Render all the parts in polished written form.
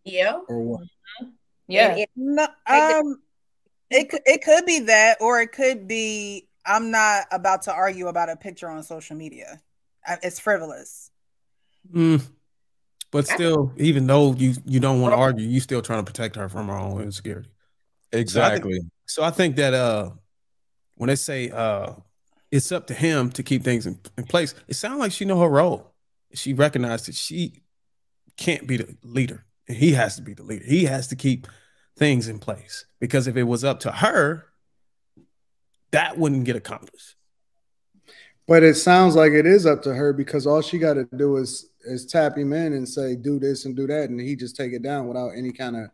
Yeah. or what? Yeah. No, it could be that, or it could be I'm not about to argue about a picture on social media. It's frivolous. Mm, but still, even though you don't want to argue, you still trying to protect her from her own insecurity. Exactly. So I think that when they say it's up to him to keep things in place, it sounds like she know her role. She recognized that she can't be the leader, and he has to be the leader. He has to keep things in place, because if it was up to her, that wouldn't get accomplished. But it sounds like it is up to her, because all she got to do is tap him in and say, do this and do that, and he just take it down without any kind of.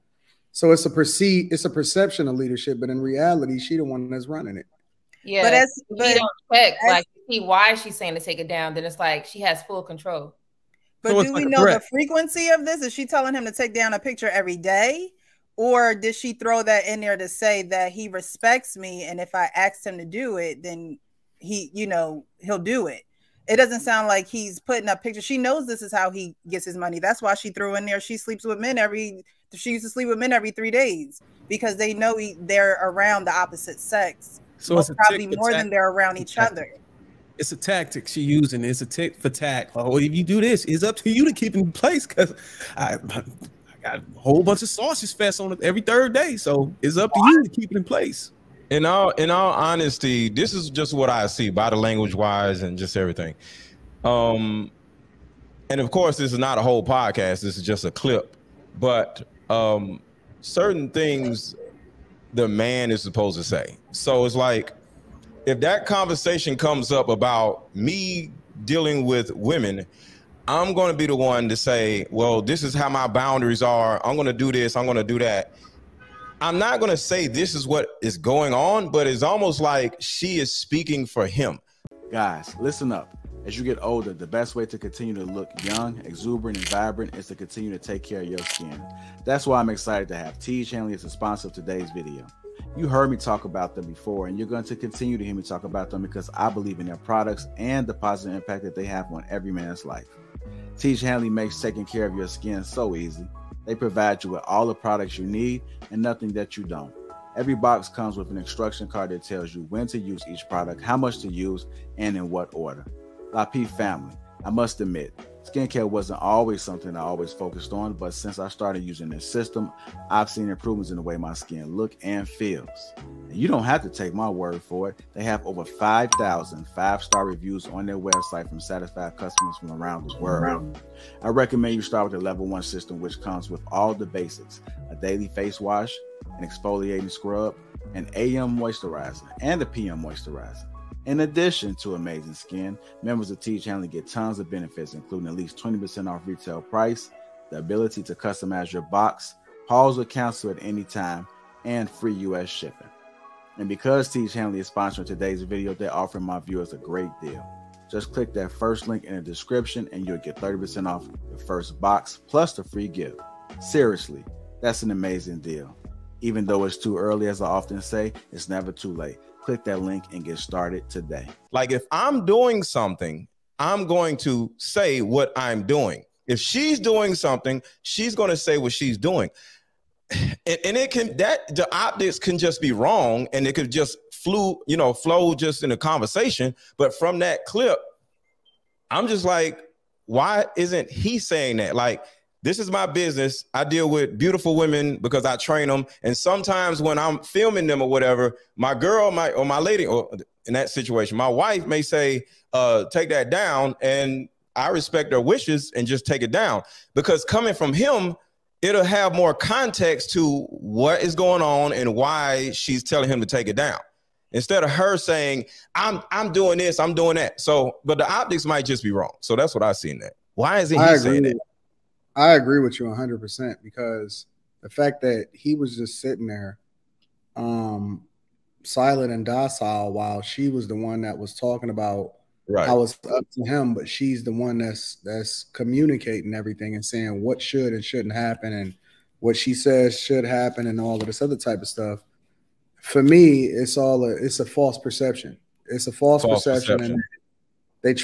So it's a perception of leadership, but in reality, she the one that's running it. Yeah, but if you don't check, like, see why she's saying to take it down, then it's like she has full control. But so do we know the frequency of this? Is she telling him to take down a picture every day? Or did she throw that in there to say that he respects me, and if I asked him to do it, then he, he'll do it? It doesn't sound like he's putting up pictures. She knows this is how he gets his money. That's why she threw in there she sleeps with men she used to sleep with men every 3 days, because they know they're around the opposite sex. So it's probably more than they're around each other. It's a tactic she using. It's a tick for tack. Oh, if you do this, it's up to you to keep it in place, because I got a whole bunch of sausage fest on it every third day. So it's up to you to keep it in place. In all honesty, this is just what I see, body language wise and just everything. And of course, this is not a whole podcast. This is just a clip. But certain things the man is supposed to say. So it's like, if that conversation comes up about me dealing with women, I'm going to be the one to say, well, this is how my boundaries are. I'm going to do this. I'm going to do that. I'm not going to say this is what is going on, but it's almost like she is speaking for him. Guys, listen up. As you get older, the best way to continue to look young, exuberant, and vibrant is to continue to take care of your skin. That's why I'm excited to have Teej Hanley as a sponsor of today's video. You heard me talk about them before, and you're going to continue to hear me talk about them, because I believe in their products and the positive impact that they have on every man's life. Teej Hanley makes taking care of your skin so easy. They provide you with all the products you need and nothing that you don't. Every box comes with an instruction card that tells you when to use each product, how much to use, and in what order. Lapeef family, I must admit, skincare wasn't always something I always focused on, but since I started using this system, I've seen improvements in the way my skin looks and feels. And you don't have to take my word for it. They have over 5,000 5-star reviews on their website from satisfied customers from around the world. I recommend you start with the level 1 system, which comes with all the basics: a daily face wash, an exfoliating scrub, an AM moisturizer, and a PM moisturizer. In addition to amazing skin, members of Teej Hanley get tons of benefits, including at least 20% off retail price, the ability to customize your box, pause or cancel at any time, and free US shipping. And because Teej Hanley is sponsoring today's video, they're offering my viewers a great deal. Just click that first link in the description and you'll get 30% off your first box plus the free gift. Seriously, that's an amazing deal. Even though it's too early, as I often say, it's never too late. Click that link and get started today. Like, if I'm doing something, I'm going to say what I'm doing. If she's doing something, she's going to say what she's doing. And it can, that the optics can just be wrong, and it could just flow just in a conversation. But from that clip, I'm just like, why isn't he saying that? Like, this is my business. I deal with beautiful women because I train them. And sometimes when I'm filming them or whatever, my girl or my lady, or in that situation, my wife may say, take that down. And I respect her wishes and just take it down, because coming from him, it'll have more context to what is going on and why she's telling him to take it down, instead of her saying, I'm doing this, I'm doing that. So, but the optics might just be wrong. So that's what I seen that. Why isn't he saying that? I agree with you 100%, because the fact that he was just sitting there silent and docile while she was the one that was talking about how it's up to him, but she's the one that's communicating everything and saying what should and shouldn't happen and what she says should happen and all of this other type of stuff. For me, it's a false perception. It's a false perception. And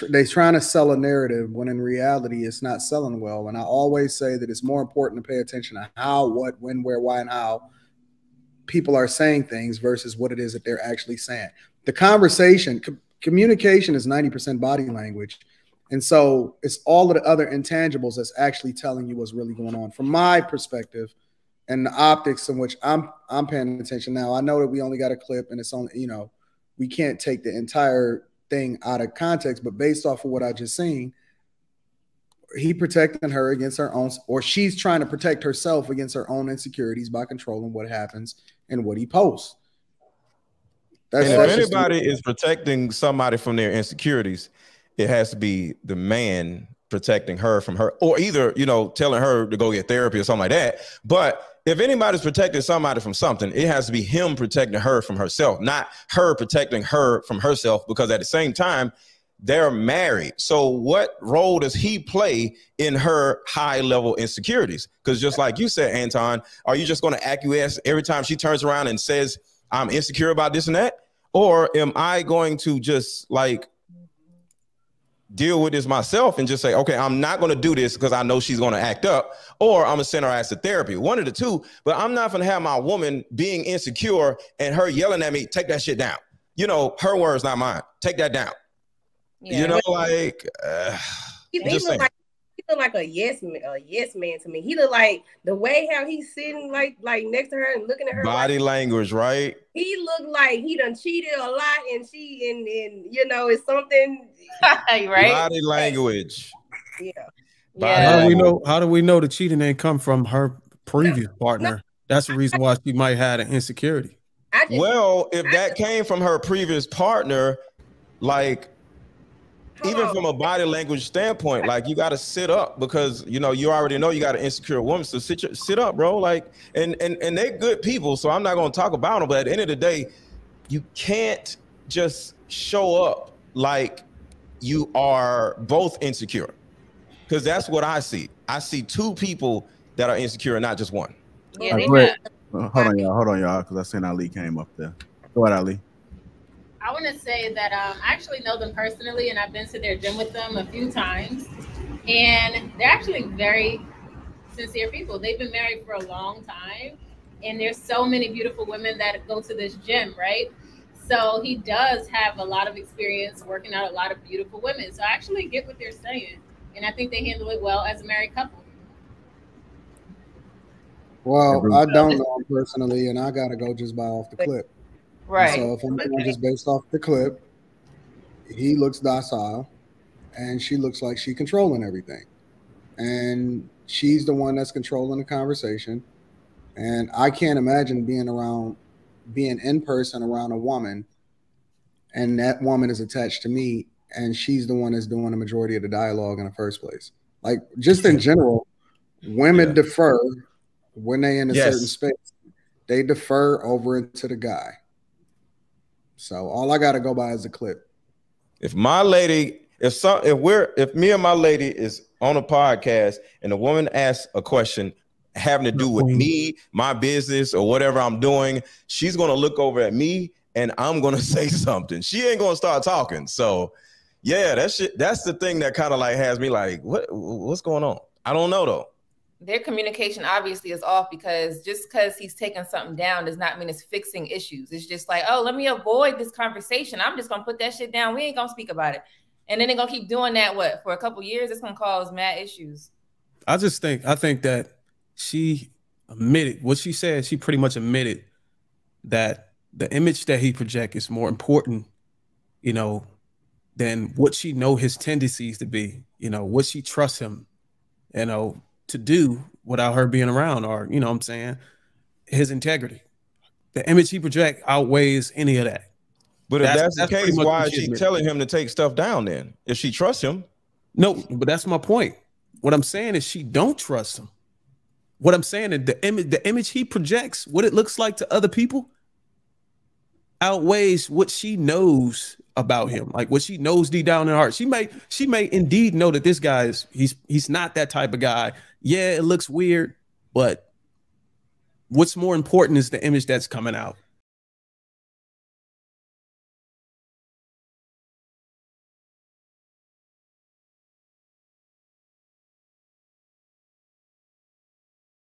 They're trying to sell a narrative when in reality it's not selling well. And I always say that it's more important to pay attention to how, what, when, where, why, and how people are saying things versus what it is that they're actually saying. The conversation, communication is 90% body language. And so it's all of the other intangibles that's actually telling you what's really going on. From my perspective and the optics in which I'm paying attention now, I know that we only got a clip and it's only, you know, we can't take the entire thing out of context, but based off of what I just seen, he protecting her against her own, or she's trying to protect herself against her own insecurities by controlling what happens and what he posts. And if anybody is protecting somebody from their insecurities, it has to be the man protecting her from her, or either, you know, telling her to go get therapy or something like that. But if anybody's protecting somebody from something, it has to be him protecting her from herself, not her protecting her from herself, because at the same time, they're married. So what role does he play in her high level insecurities? Because just like you said, Anton, are you just going to acquiesce every time she turns around and says, I'm insecure about this and that? Or am I going to just like deal with this myself and just say, okay, I'm not going to do this because I know she's going to act up, or I'm going to send her ass to therapy. One of the two, but I'm not going to have my woman being insecure and her yelling at me, take that shit down. You know, her words, not mine. Take that down. Yeah. You know, like, he look like a yes man to me. He look like the way how he's sitting like next to her and looking at her body language, right? He looked like he done cheated a lot and she and you know, it's something right. Body language. Yeah. How do we know the cheating ain't come from her previous partner? That's the reason why she might have an insecurity. Well, if that came from her previous partner, like, even from a body language standpoint, like, you got to sit up because, you know, you already know you got an insecure woman. So sit up, bro. Like, and they're good people. So I'm not going to talk about them. But at the end of the day, you can't just show up like you are both insecure, because that's what I see. I see two people that are insecure and not just one. Yeah, hold on, y'all, because I seen Ali came up there. Go ahead, Ali. I want to say that I actually know them personally, and I've been to their gym with them a few times, and they're actually very sincere people. They've been married for a long time, and there's so many beautiful women that go to this gym, right? So he does have a lot of experience working out a lot of beautiful women. So I actually get what they're saying, and I think they handle it well as a married couple. Well, I don't know him personally, and I got to go just by off the clip. Right. And so if I'm going just based off the clip, he looks docile and she looks like she's controlling everything. And she's the one that's controlling the conversation. And I can't imagine being in person around a woman and that woman is attached to me and she's the one that's doing the majority of the dialogue in the first place. Like, just in general, women defer when they in a certain space. They defer over into the guy. So all I got to go by is a clip. If my lady, if me and my lady is on a podcast and a woman asks a question having to do with me, my business, or whatever I'm doing, she's going to look over at me and I'm going to say something. She ain't going to start talking. So yeah, that's the thing that kind of like has me like, what's going on? I don't know though. Their communication obviously is off, because just because he's taking something down does not mean it's fixing issues. It's just like, oh, let me avoid this conversation. I'm just going to put that shit down. We ain't going to speak about it. And then they're going to keep doing that, for a couple of years? It's going to cause mad issues. I think that she admitted what she said. She pretty much admitted that the image that he projects is more important, you know, than what she know his tendencies to be, you know, what she trusts him, you know, to do without her being around, or, you know what I'm saying, his integrity. The image he projects outweighs any of that. But if that's the case, why is she telling him to take stuff down then? If she trusts him? No, but that's my point. What I'm saying is she don't trust him. What I'm saying is the image he projects, what it looks like to other people, outweighs what she knows about him, like what she knows deep down in her heart. She may indeed know that this guy is he's not that type of guy. Yeah, it looks weird, but what's more important is the image that's coming out.